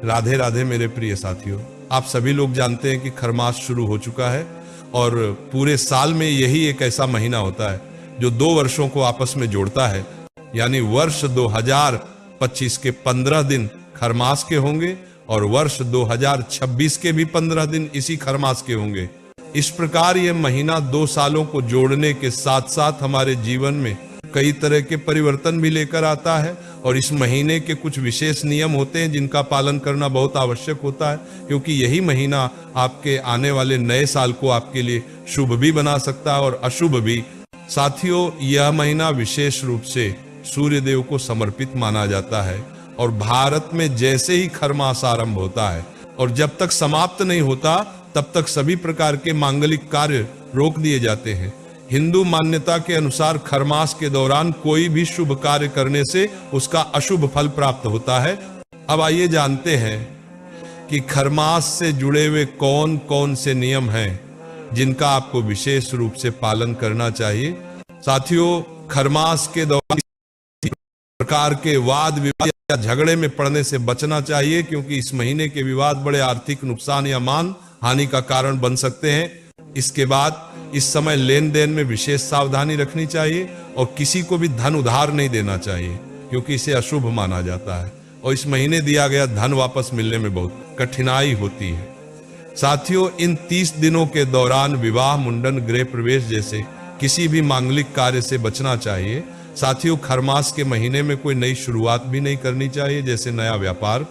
राधे राधे मेरे प्रिय साथियों, आप सभी लोग जानते हैं कि खरमास शुरू हो चुका है और पूरे साल में यही एक ऐसा महीना होता है जो 2 वर्षों को आपस में जोड़ता है। यानी वर्ष 2025 के 15 दिन खरमास के होंगे और वर्ष 2026 के भी 15 दिन इसी खरमास के होंगे। इस प्रकार यह महीना 2 सालों को जोड़ने के साथ साथ हमारे जीवन में कई तरह के परिवर्तन भी लेकर आता है और इस महीने के कुछ विशेष नियम होते हैं जिनका पालन करना बहुत आवश्यक होता है, क्योंकि यही महीना आपके आने वाले नए साल को आपके लिए शुभ भी बना सकता है और अशुभ भी। साथियों, यह महीना विशेष रूप से सूर्य देव को समर्पित माना जाता है और भारत में जैसे ही खरमास आरंभ होता है और जब तक समाप्त नहीं होता तब तक सभी प्रकार के मांगलिक कार्य रोक दिए जाते हैं। हिंदू मान्यता के अनुसार खरमास के दौरान कोई भी शुभ कार्य करने से उसका अशुभ फल प्राप्त होता है। अब आइए जानते हैं कि खरमास से जुड़े हुए कौन कौन से नियम हैं जिनका आपको विशेष रूप से पालन करना चाहिए। साथियों, खरमास के दौरान प्रकार के वाद विवाद या झगड़े में पड़ने से बचना चाहिए, क्योंकि इस महीने के विवाद बड़े आर्थिक नुकसान या मान हानि का कारण बन सकते हैं। इसके बाद इस समय लेन देन में विशेष सावधानी रखनी चाहिए और किसी को भी धन उधार नहीं देना चाहिए, क्योंकि इसे अशुभ माना जाता है और इस महीने दिया गया धन वापस मिलने में बहुत कठिनाई होती है। साथियों, इन 30 दिनों के दौरान विवाह, मुंडन, गृह प्रवेश जैसे किसी भी मांगलिक कार्य से बचना चाहिए। साथियों, खरमास के महीने में कोई नई शुरुआत भी नहीं करनी चाहिए, जैसे नया व्यापार,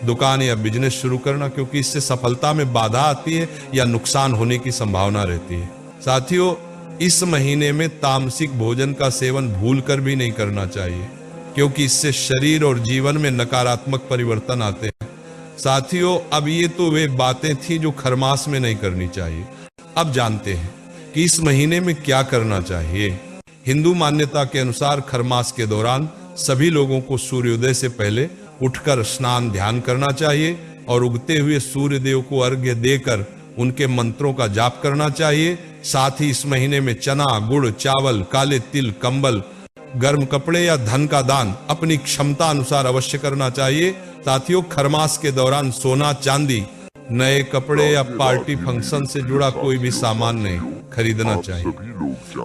दुकान या बिजनेस शुरू करना, क्योंकि इससे सफलता में बाधा आती है या नुकसान होने की संभावना रहती है। साथियों, इस महीने में तामसिक भोजन का सेवन भूलकर भी नहीं करना चाहिए, क्योंकि इससे शरीर और जीवन में नकारात्मक परिवर्तन आते हैं। साथियों, अब ये तो वे बातें थी जो खरमास में नहीं करनी चाहिए। अब जानते हैं कि इस महीने में क्या करना चाहिए। हिंदू मान्यता के अनुसार खरमास के दौरान सभी लोगों को सूर्योदय से पहले उठकर स्नान ध्यान करना चाहिए और उगते हुए सूर्य देव को अर्घ्य देकर उनके मंत्रों का जाप करना चाहिए। साथ ही इस महीने में चना, गुड़, चावल, काले तिल, कंबल, गर्म कपड़े या धन का दान अपनी क्षमता अनुसार अवश्य करना चाहिए। साथियों, खरमास के दौरान सोना, चांदी, नए कपड़े या पार्टी फंक्शन से जुड़ा कोई भी सामान नहीं खरीदना चाहिए।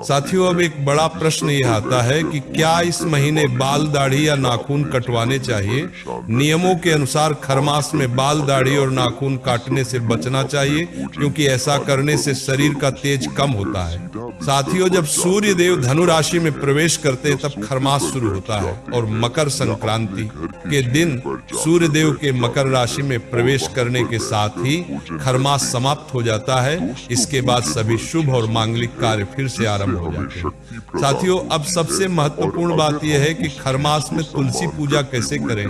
साथियों, अब एक बड़ा प्रश्न यह आता है कि क्या इस महीने बाल, दाढ़ी या नाखून कटवाने चाहिए। नियमों के अनुसार खरमास में बाल, दाढ़ी और नाखून काटने से बचना चाहिए, क्योंकि ऐसा करने से शरीर का तेज कम होता है। साथियों, जब सूर्य देव धनु राशि में प्रवेश करते हैं तब खरमास शुरू होता है और मकर संक्रांति के दिन सूर्य देव के मकर राशि में प्रवेश करने के साथ ही खरमास समाप्त हो जाता है। इसके बाद सभी शुभ और मांगलिक कार्य फिर से आरंभ हो जाते हैं। साथियों, अब सबसे महत्वपूर्ण बात यह है कि खरमास में तुलसी पूजा कैसे करें।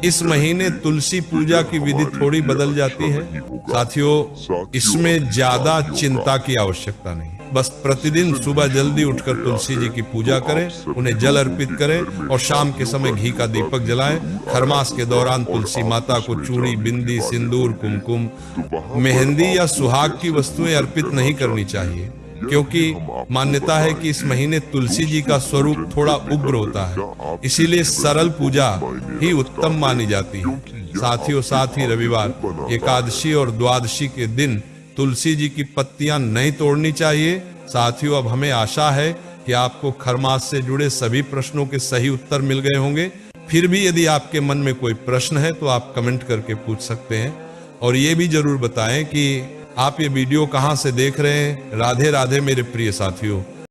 इस महीने तुलसी पूजा की विधि थोड़ी बदल जाती है। साथियों, इसमें ज्यादा चिंता की आवश्यकता नहीं, बस प्रतिदिन सुबह जल्दी उठकर तुलसी जी की पूजा करें, उन्हें जल अर्पित करें और शाम के समय घी का दीपक जलाएं। खरमास के दौरान तुलसी माता को चूड़ी, बिंदी, सिंदूर, कुमकुम, मेहंदी या सुहाग की वस्तुएं अर्पित नहीं करनी चाहिए, क्योंकि मान्यता है कि इस महीने तुलसी जी का स्वरूप थोड़ा उग्र होता है, इसीलिए सरल पूजा ही उत्तम मानी जाती है। साथियों, साथ ही रविवार, एकादशी और द्वादशी के दिन तुलसी जी की पत्तियां नहीं तोड़नी चाहिए। साथियों, अब हमें आशा है कि आपको खरमास से जुड़े सभी प्रश्नों के सही उत्तर मिल गए होंगे। फिर भी यदि आपके मन में कोई प्रश्न है तो आप कमेंट करके पूछ सकते हैं और ये भी जरूर बताएं कि आप ये वीडियो कहां से देख रहे हैं। राधे राधे मेरे प्रिय साथियों।